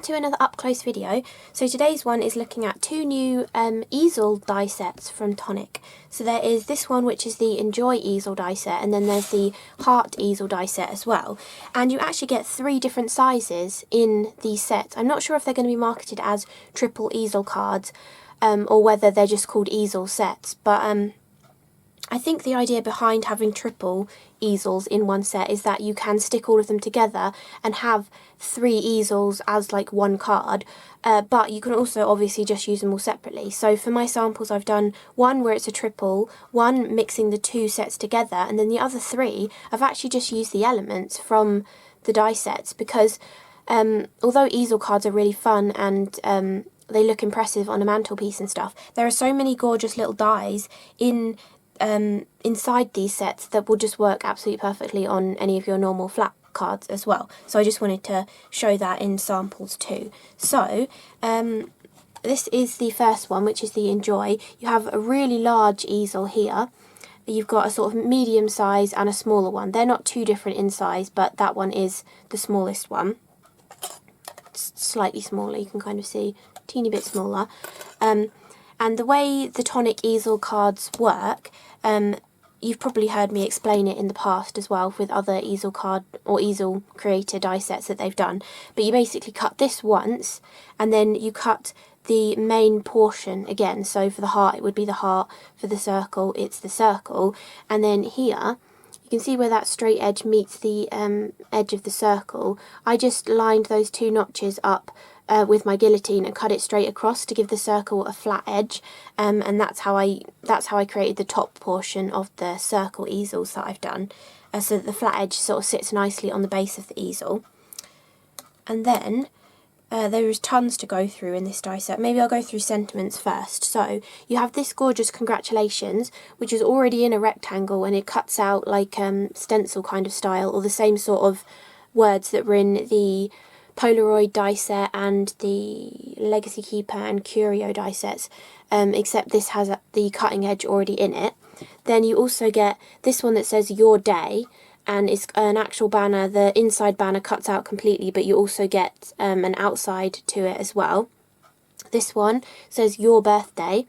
to another up close video. So today's one is looking at two new easel die sets from Tonic. So there is this one, which is the Enjoy easel die set, and then there's the Heart easel die set as well. And you actually get 3 different sizes in these sets. I'm not sure if they're going to be marketed as triple easel cards or whether they're just called easel sets, but I think the idea behind having triple easels in one set is that you can stick all of them together and have 3 easels as like one card, but you can also obviously just use them all separately. So for my samples I've done one where it's a triple, one mixing the 2 sets together, and then the other 3 I've actually just used the elements from the die sets, because although easel cards are really fun and they look impressive on a mantelpiece and stuff, there are so many gorgeous little dies inside these sets that will just work absolutely perfectly on any of your normal flat cards as well. So I just wanted to show that in samples too. So this is the first one, which is the Enjoy. You have a really large easel here. You've got a sort of medium size and a smaller one. They're not too different in size, but that one is the smallest one. It's slightly smaller, you can kind of see, a teeny bit smaller. And the way the Tonic easel cards work, you've probably heard me explain it in the past as well with other easel card or easel creator die sets that they've done. But you basically cut this once, and then you cut the main portion again. So for the heart, it would be the heart. For the circle, it's the circle. And then here, you can see where that straight edge meets the edge of the circle. I just lined those 2 notches up with my guillotine and cut it straight across to give the circle a flat edge, and that's how I created the top portion of the circle easels that I've done, so that the flat edge sort of sits nicely on the base of the easel. And then there is tons to go through in this die set. Maybe I'll go through sentiments first. So you have this gorgeous congratulations, which is already in a rectangle, and it cuts out like stencil kind of style, or the same sort of words that were in the Polaroid die set and the Legacy Keeper and Curio die sets, except this has the cutting edge already in it. Then you also get this one that says Your Day, and it's an actual banner. The inside banner cuts out completely, but you also get an outside to it as well. This one says Your Birthday,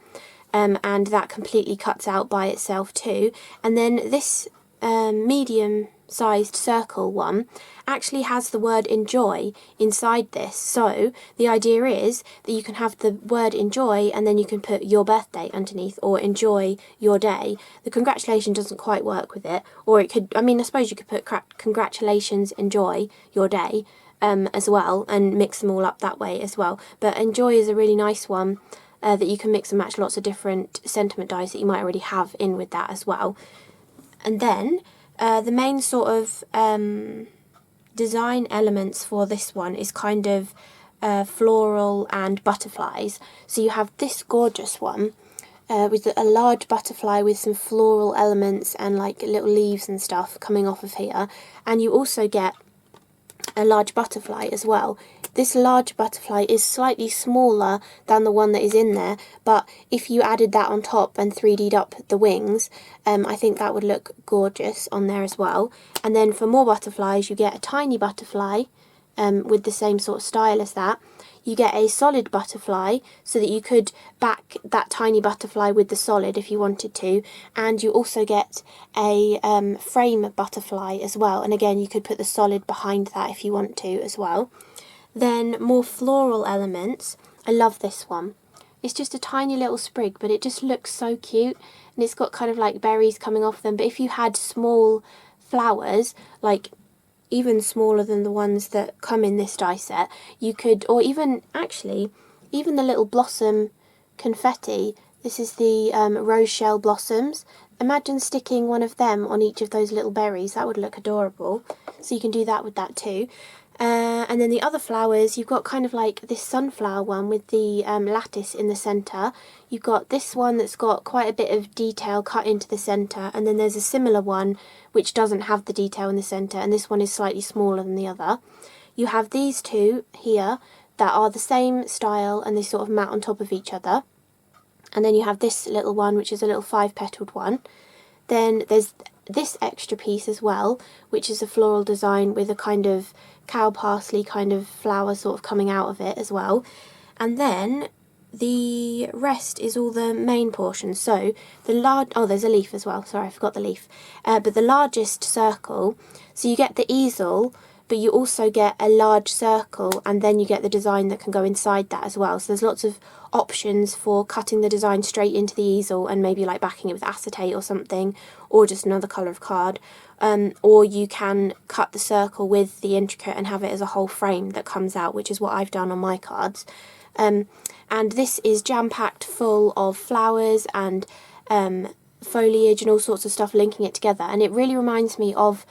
and that completely cuts out by itself too. And then this medium sized circle one actually has the word enjoy inside this. So the idea is that you can have the word enjoy and then you can put your birthday underneath, or enjoy your day. The congratulations doesn't quite work with it, or it could, I suppose you could put congratulations enjoy your day as well, and mix them all up that way as well. But enjoy is a really nice one that you can mix and match lots of different sentiment dies that you might already have in with that as well. And then the main sort of design elements for this one is kind of floral and butterflies. So you have this gorgeous one with a large butterfly with some floral elements and like little leaves and stuff coming off of here. And you also get a large butterfly as well. This large butterfly is slightly smaller than the one that is in there, but if you added that on top and 3D'd up the wings, I think that would look gorgeous on there as well. And then for more butterflies, you get a tiny butterfly with the same sort of style as that. You get a solid butterfly, so that you could back that tiny butterfly with the solid if you wanted to, and you also get a frame butterfly as well, and again you could put the solid behind that if you want to as well. Then more floral elements. I love this one. It's just a tiny little sprig, but it just looks so cute, and it's got kind of like berries coming off them. But if you had small flowers, like even smaller than the ones that come in this die set, you could, or even actually even the little blossom confetti, this is the rose shell blossoms, imagine sticking one of them on each of those little berries. That would look adorable. So you can do that with that too. And then the other flowers, you've got kind of like this sunflower one with the lattice in the centre. You've got this one that's got quite a bit of detail cut into the centre, and then there's a similar one which doesn't have the detail in the centre, and this one is slightly smaller than the other. You have these 2 here that are the same style and they sort of mat on top of each other. And then you have this little one, which is a little 5-petaled one. Then there's this extra piece as well, which is a floral design with a kind of cow parsley kind of flower sort of coming out of it as well. And then the rest is all the main portion. So oh, there's a leaf as well, sorry I forgot the leaf. But the largest circle, so you get the easel, but you also get a large circle, and then you get the design that can go inside that as well. So there's lots of options for cutting the design straight into the easel and maybe like backing it with acetate or something, or just another colour of card. Or you can cut the circle with the intricate and have it as a whole frame that comes out, which is what I've done on my cards. And this is jam-packed full of flowers and foliage and all sorts of stuff linking it together, and it really reminds me of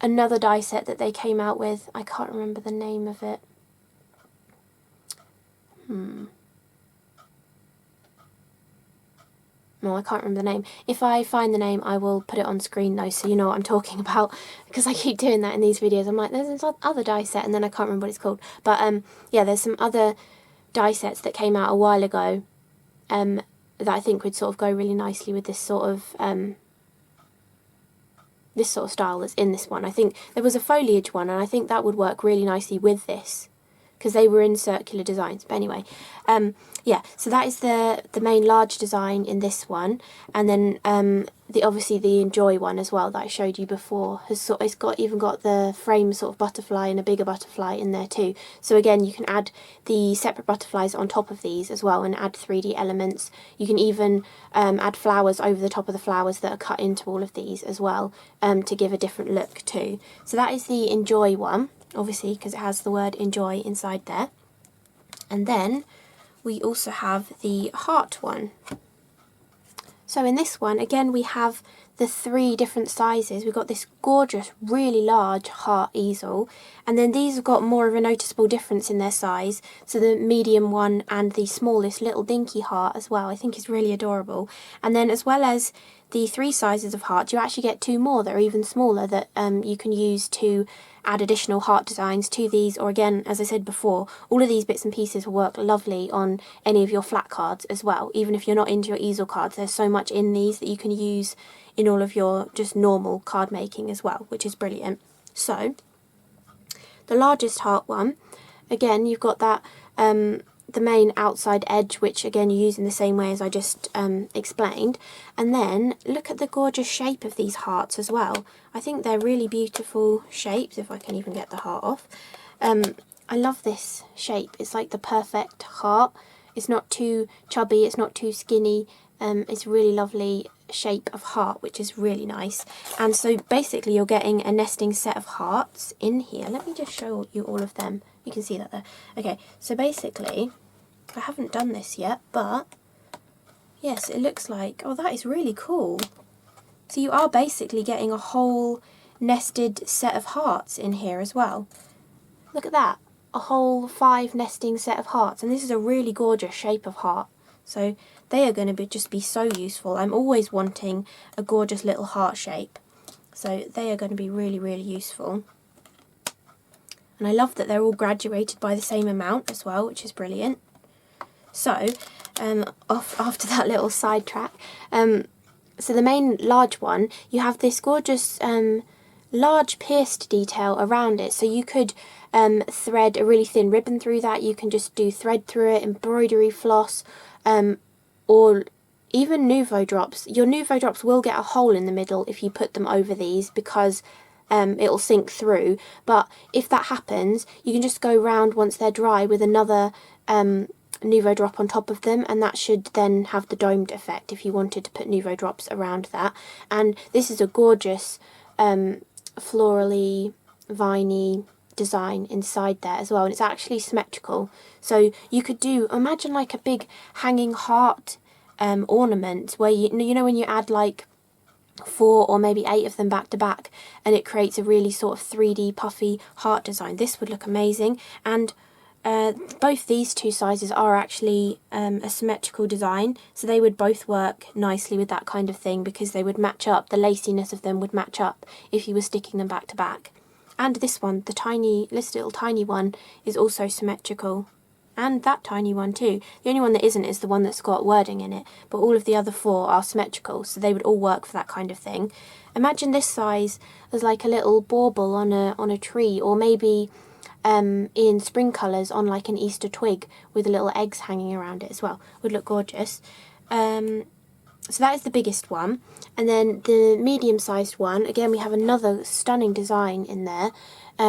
another die set that they came out with. I can't remember the name of it. No, I can't remember the name. If I find the name, I will put it on screen though, so you know what I'm talking about, because I keep doing that in these videos. I'm like, there's this other die set, and then I can't remember what it's called. But yeah, there's some other die sets that came out a while ago that I think would sort of go really nicely with this sort of style that's in this one. I think there was a foliage one, and I think that would work really nicely with this, because they were in circular designs. But anyway, yeah, so that is the main large design in this one, and then obviously the Enjoy one as well that I showed you before it's even got the frame sort of butterfly and a bigger butterfly in there too. So again, you can add the separate butterflies on top of these as well and add 3D elements. You can even add flowers over the top of the flowers that are cut into all of these as well, to give a different look too. So that is the Enjoy one, obviously because it has the word enjoy inside there. And then we also have the heart one. So in this one, again, we have the 3 different sizes. We've got this gorgeous, really large heart easel, and then these have got more of a noticeable difference in their size. So the medium one and the smallest little dinky heart as well, I think is really adorable. And then as well as the 3 sizes of heart, you actually get 2 more that are even smaller that you can use to add additional heart designs to these, or again, as I said before, all of these bits and pieces will work lovely on any of your flat cards as well. Even if you're not into your easel cards, there's so much in these that you can use in all of your just normal card making as well, which is brilliant. So the largest heart one, again, you've got that the main outside edge, which again you use in the same way as I just explained. And then look at the gorgeous shape of these hearts as well. I think they're really beautiful shapes, if I can even get the heart off. I love this shape. It's like the perfect heart. It's not too chubby, it's not too skinny. It's a really lovely shape of heart, which is really nice. And so basically you're getting a nesting set of hearts in here. Let me just show you all of them. You can see that there. Okay, so basically, I haven't done this yet, but yes, it looks like, oh, that is really cool. So you are basically getting a whole nested set of hearts in here as well. Look at that, a whole 5 nesting set of hearts, and this is a really gorgeous shape of heart. So they are going to just be so useful. I'm always wanting a gorgeous little heart shape, so they are going to be really, really useful. And I love that they're all graduated by the same amount as well, which is brilliant. So, after that little sidetrack, so the main large one, you have this gorgeous large pierced detail around it. So you could thread a really thin ribbon through that. You can just do thread through it, embroidery floss, or even Nouveau drops. Your Nouveau drops will get a hole in the middle if you put them over these, because it'll sink through. But if that happens, you can just go round once they're dry with another Nouveau drop on top of them, and that should then have the domed effect if you wanted to put Nouveau drops around that. And this is a gorgeous florally, viney design inside there as well, and it's actually symmetrical. So you could imagine like a big hanging heart ornament where you know when you add like 4 or maybe 8 of them back to back, and it creates a really sort of 3D puffy heart design. This would look amazing. And both these 2 sizes are actually a symmetrical design, so they would both work nicely with that kind of thing, because they would match up, the laciness of them would match up if you were sticking them back to back. And this one, this little tiny one, is also symmetrical. And that tiny one too. The only one that isn't is the one that's got wording in it, but all of the other 4 are symmetrical, so they would all work for that kind of thing. Imagine this size as like a little bauble on a tree, or maybe in spring colours on like an Easter twig with little eggs hanging around it as well. Would look gorgeous. So that is the biggest one, and then the medium-sized one, again we have another stunning design in there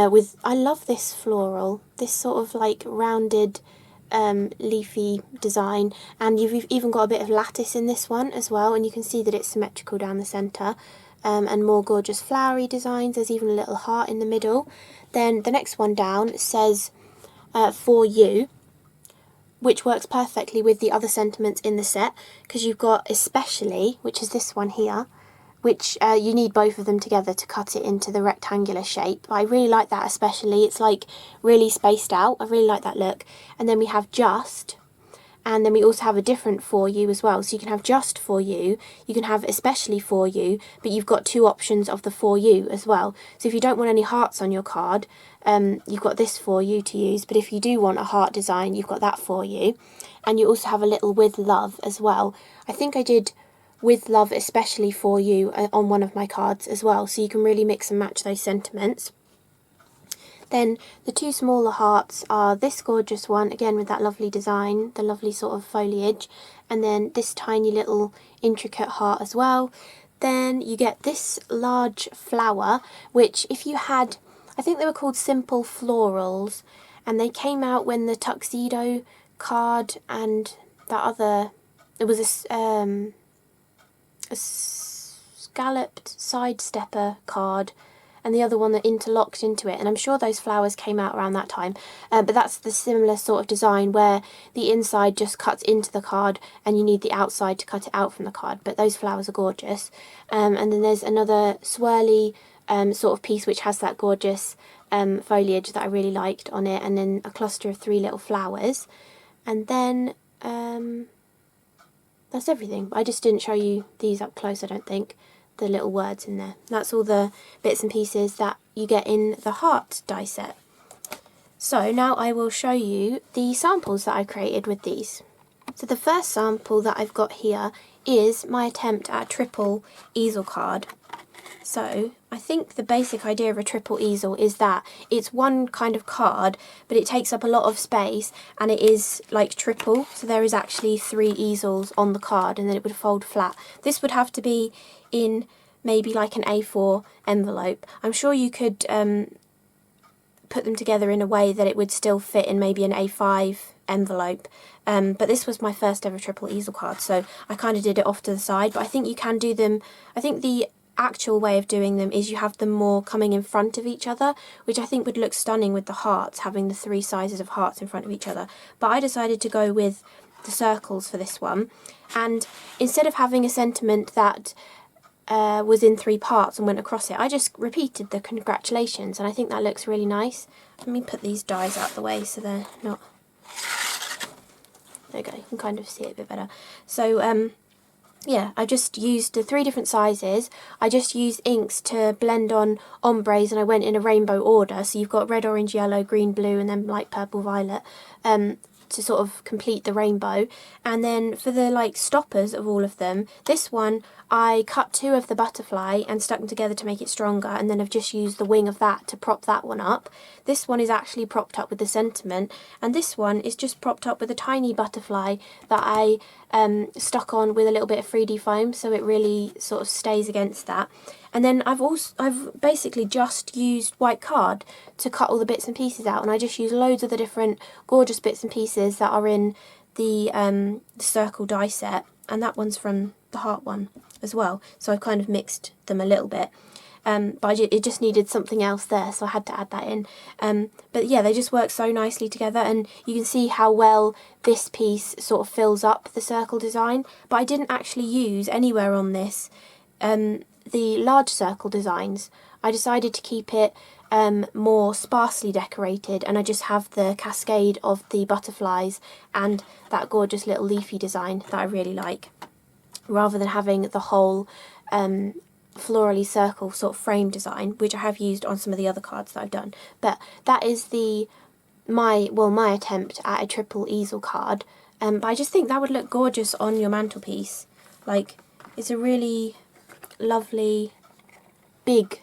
with, I love this floral, this sort of like rounded leafy design, and you've even got a bit of lattice in this one as well, and you can see that it's symmetrical down the centre, and more gorgeous flowery designs. There's even a little heart in the middle. Then the next one down says for you, which works perfectly with the other sentiments in the set, because you've got especially, which is this one here, which you need both of them together to cut it into the rectangular shape. I really like that especially. It's like really spaced out. I really like that look. And then we have just, and then we also have a different for you as well. So you can have just for you can have especially for you, but you've got two options of the for you as well. So if you don't want any hearts on your card, you've got this for you to use, but if you do want a heart design, you've got that for you. And you also have a little with love as well. I think I did with love especially for you on one of my cards as well, so you can really mix and match those sentiments. Then the two smaller hearts are this gorgeous one, again with that lovely design, the lovely sort of foliage, and then this tiny little intricate heart as well. Then you get this large flower, which if you had, I think they were called simple florals, and they came out when the tuxedo card and that other, it was a scalloped side stepper card, and the other one that interlocked into it, and I'm sure those flowers came out around that time, but that's the similar sort of design where the inside just cuts into the card and you need the outside to cut it out from the card, but those flowers are gorgeous. And then there's another swirly sort of piece which has that gorgeous foliage that I really liked on it, and then a cluster of three little flowers, and then that's everything. I just didn't show you these up close, I don't think, the little words in there. That's all the bits and pieces that you get in the heart die set. So now I will show you the samples that I created with these. So the first sample that I've got here is my attempt at a triple easel card. So I think the basic idea of a triple easel is that it's one kind of card, but it takes up a lot of space, and it is like triple, so there is actually 3 easels on the card, and then it would fold flat. This would have to be in maybe like an A4 envelope. I'm sure you could put them together in a way that it would still fit in maybe an A5 envelope, but this was my first ever triple easel card, so I kind of did it off to the side. But I think you can do them, I think the actual way of doing them is you have them more coming in front of each other, which I think would look stunning with the hearts, having the 3 sizes of hearts in front of each other. But I decided to go with the circles for this one, and instead of having a sentiment that was in 3 parts and went across it, I just repeated the congratulations, and I think that looks really nice. Let me put these dies out the way so they're not, there you go, you can kind of see it a bit better. So yeah, I just used the 3 different sizes. I just used inks to blend on ombres, and I went in a rainbow order, so you've got red, orange, yellow, green, blue, and then light purple, violet, to sort of complete the rainbow. And then for the like stoppers of all of them, this one I cut 2 of the butterfly and stuck them together to make it stronger, and then I've just used the wing of that to prop that one up. This one is actually propped up with the sentiment, and this one is just propped up with a tiny butterfly that I stuck on with a little bit of 3D foam, so it really sort of stays against that. And then I've basically just used white card to cut all the bits and pieces out, and I just used loads of the different gorgeous bits and pieces that are in the circle die set, and that one's from the heart one as well, so I've kind of mixed them a little bit. But it just needed something else there, so I had to add that in. But yeah, they just work so nicely together, and you can see how well this piece sort of fills up the circle design. But I didn't actually use anywhere on this the large circle designs. I decided to keep it more sparsely decorated, and I just have the cascade of the butterflies and that gorgeous little leafy design that I really like, rather than having the whole florally circle sort of frame design, which I have used on some of the other cards that I've done. But that is my attempt at a triple easel card. But I just think that would look gorgeous on your mantelpiece. Like, it's a really lovely big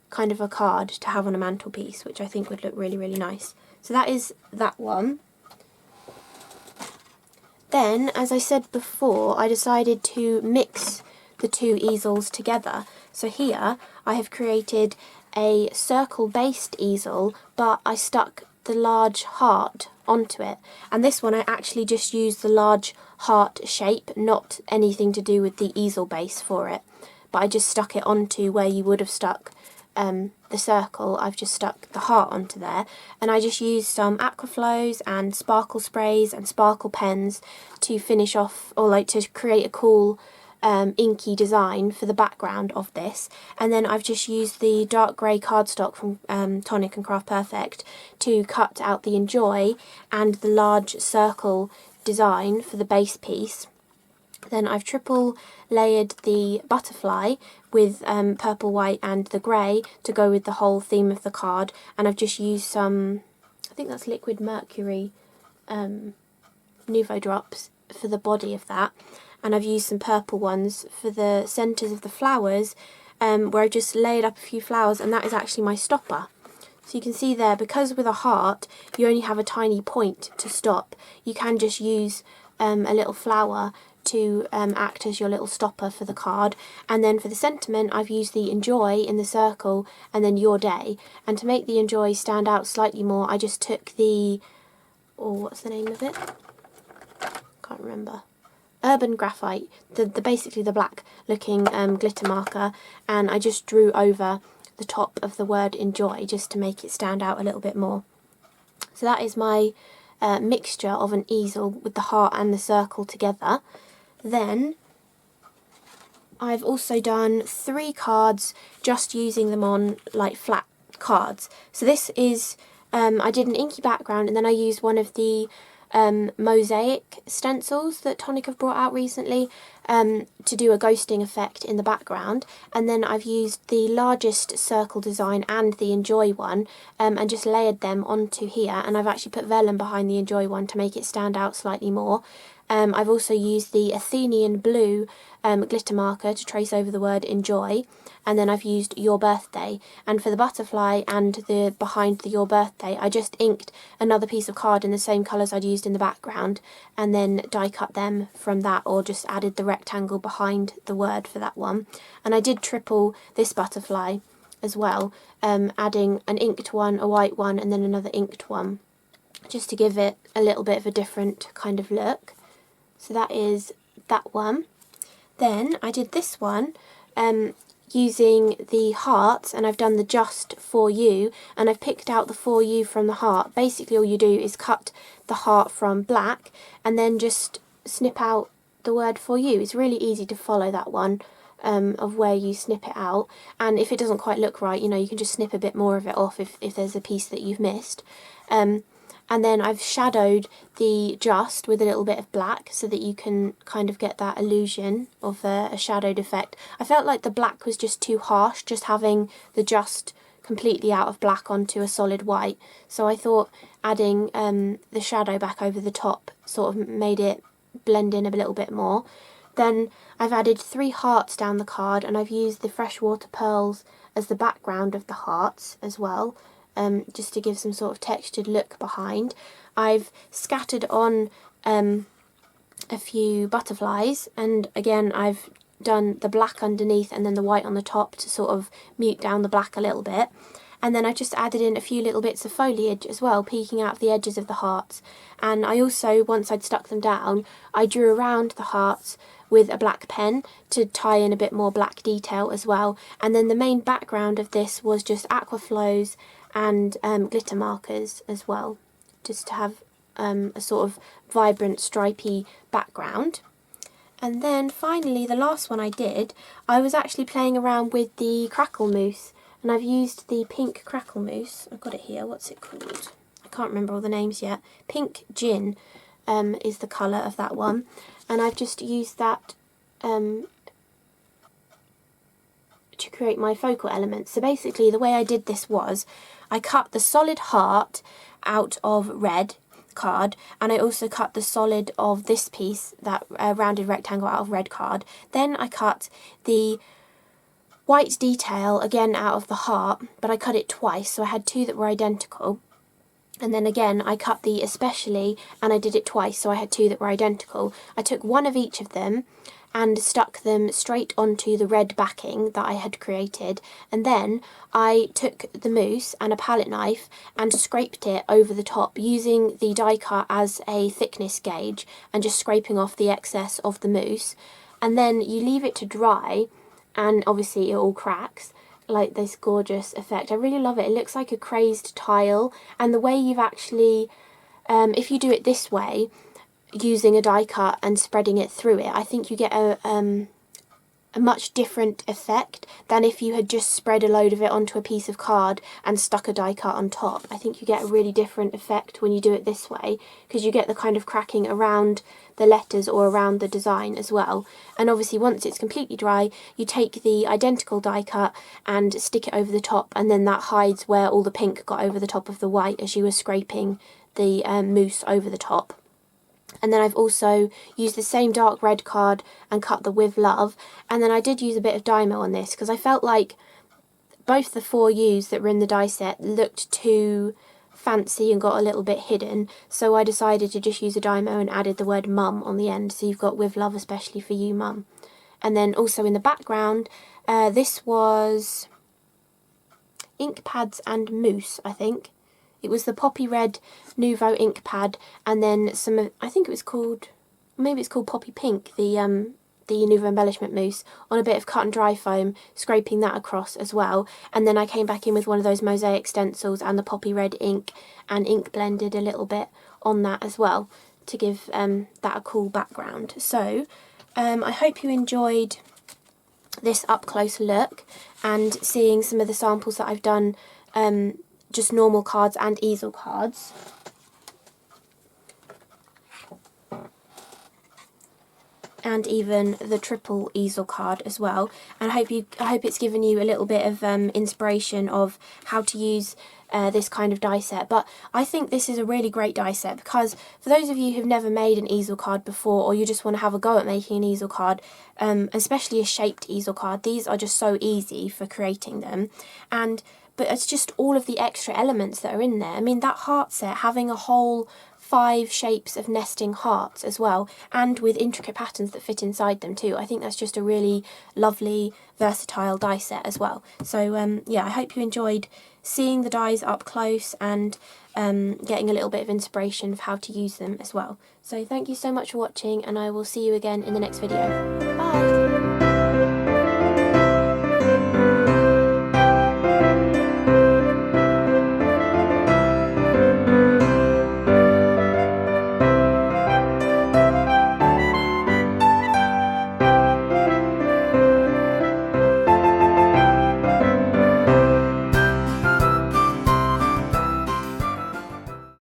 kind of a card to have on a mantelpiece, which I think would look really, really nice. So that is that one. Then, as I said before, I decided to mix the two easels together. So here I have created a circle-based easel, but I stuck the large heart onto it. And this one I actually just used the large heart shape, not anything to do with the easel base for it. But I just stuck it onto where you would have stuck the circle. I've just stuck the heart onto there, and I just used some aquaflows and sparkle sprays and sparkle pens to finish off, or like to create a cool inky design for the background of this. And then I've just used the dark grey cardstock from Tonic and Craft Perfect to cut out the Enjoy and the large circle design for the base piece. Then I've triple layered the butterfly with purple, white and the grey to go with the whole theme of the card, and I've just used some, I think that's liquid mercury Nuvo drops for the body of that, and I've used some purple ones for the centres of the flowers, where I've just layered up a few flowers, and that is actually my stopper. So you can see there, because with a heart you only have a tiny point to stop, you can just use a little flower to act as your little stopper for the card. And then for the sentiment, I've used the Enjoy in the circle and then Your Day. And to make the Enjoy stand out slightly more, I just took the, what's the name of it? Can't remember. Urban Graphite, the basically the black looking glitter marker, and I just drew over the top of the word Enjoy just to make it stand out a little bit more. So that is my mixture of an easel with the heart and the circle together. Then I've also done 3 cards just using them on like flat cards. So this is, I did an inky background, and then I used one of the mosaic stencils that Tonic have brought out recently to do a ghosting effect in the background, and then I've used the largest circle design and the Enjoy one and just layered them onto here, and I've actually put vellum behind the Enjoy one to make it stand out slightly more. I've also used the Athenian blue glitter marker to trace over the word Enjoy, and then I've used Your Birthday. And for the butterfly and the behind the Your Birthday, I just inked another piece of card in the same colours I'd used in the background, and then die cut them from that, or just added the rectangle behind the word for that one. And I did triple this butterfly as well, adding an inked one, a white one, and then another inked one, just to give it a little bit of a different kind of look. So that is that one. Then I did this one using the hearts, and I've done the Just For You, and I've picked out the For You from the heart. Basically all you do is cut the heart from black and then just snip out the word For You. It's really easy to follow that one, of where you snip it out, and if it doesn't quite look right, you know, you can just snip a bit more of it off if there's a piece that you've missed. And then I've shadowed the Just with a little bit of black so that you can kind of get that illusion of a shadowed effect. I felt like the black was just too harsh, just having the Just completely out of black onto a solid white. So I thought adding the shadow back over the top sort of made it blend in a little bit more. Then I've added 3 hearts down the card, and I've used the freshwater pearls as the background of the hearts as well. Just to give some sort of textured look behind. I've scattered on a few butterflies, and again I've done the black underneath and then the white on the top to sort of mute down the black a little bit. And then I just added in a few little bits of foliage as well, peeking out of the edges of the hearts. And I also, once I'd stuck them down, I drew around the hearts with a black pen to tie in a bit more black detail as well. And then the main background of this was just aquaflows and glitter markers as well, just to have a sort of vibrant stripy background. And then finally, the last one I did, I was actually playing around with the crackle mousse, and I've used the pink crackle mousse. I've got it here. What's it called? I can't remember all the names yet. Pink Gin is the colour of that one, and I've just used that to create my focal elements. So basically the way I did this was I cut the solid heart out of red card, and I also cut the solid of this piece, that rounded rectangle, out of red card. Then I cut the white detail again out of the heart, but I cut it twice, so I had 2 that were identical. And then again, I cut the especially, and I did it twice, so I had two that were identical. I took one of each of them and stuck them straight onto the red backing that I had created, and then I took the mousse and a palette knife and scraped it over the top using the die cut as a thickness gauge and just scraping off the excess of the mousse. And then you leave it to dry, and obviously it all cracks, like this gorgeous effect. I really love it. It looks like a crazed tile, and the way you've actually, if you do it this way, using a die cut and spreading it through it, I think you get a much different effect than if you had just spread a load of it onto a piece of card and stuck a die cut on top. I think you get a really different effect when you do it this way, because you get the kind of cracking around the letters or around the design as well. And obviously once it's completely dry, you take the identical die cut and stick it over the top, and then that hides where all the pink got over the top of the white as you were scraping the mousse over the top. And then I've also used the same dark red card and cut the With Love, and then I did use a bit of Dymo on this because I felt like both the 4 U's that were in the die set looked too fancy and got a little bit hidden, so I decided to just use a Dymo and added the word mum on the end, so you've got With Love especially for you, mum. And then also in the background, this was ink pads and mousse, I think. It was the Poppy Red Nouveau ink pad, and then some of, I think it was called, maybe it's called Poppy Pink, the Nouveau embellishment mousse, on a bit of cut and dry foam, scraping that across as well. And then I came back in with one of those mosaic stencils and the Poppy Red ink, and ink blended a little bit on that as well to give that a cool background. So I hope you enjoyed this up close look and seeing some of the samples that I've done, just normal cards and easel cards. And even the triple easel card as well. And I hope it's given you a little bit of inspiration of how to use this kind of die set. But I think this is a really great die set because for those of you who've never made an easel card before, or you just want to have a go at making an easel card, especially a shaped easel card, these are just so easy for creating them. But it's just all of the extra elements that are in there. I mean, that heart set, having a whole 5 shapes of nesting hearts as well, and with intricate patterns that fit inside them too. I think that's just a really lovely, versatile die set as well. So yeah, I hope you enjoyed seeing the dies up close and getting a little bit of inspiration of how to use them as well. So thank you so much for watching, and I will see you again in the next video. Bye!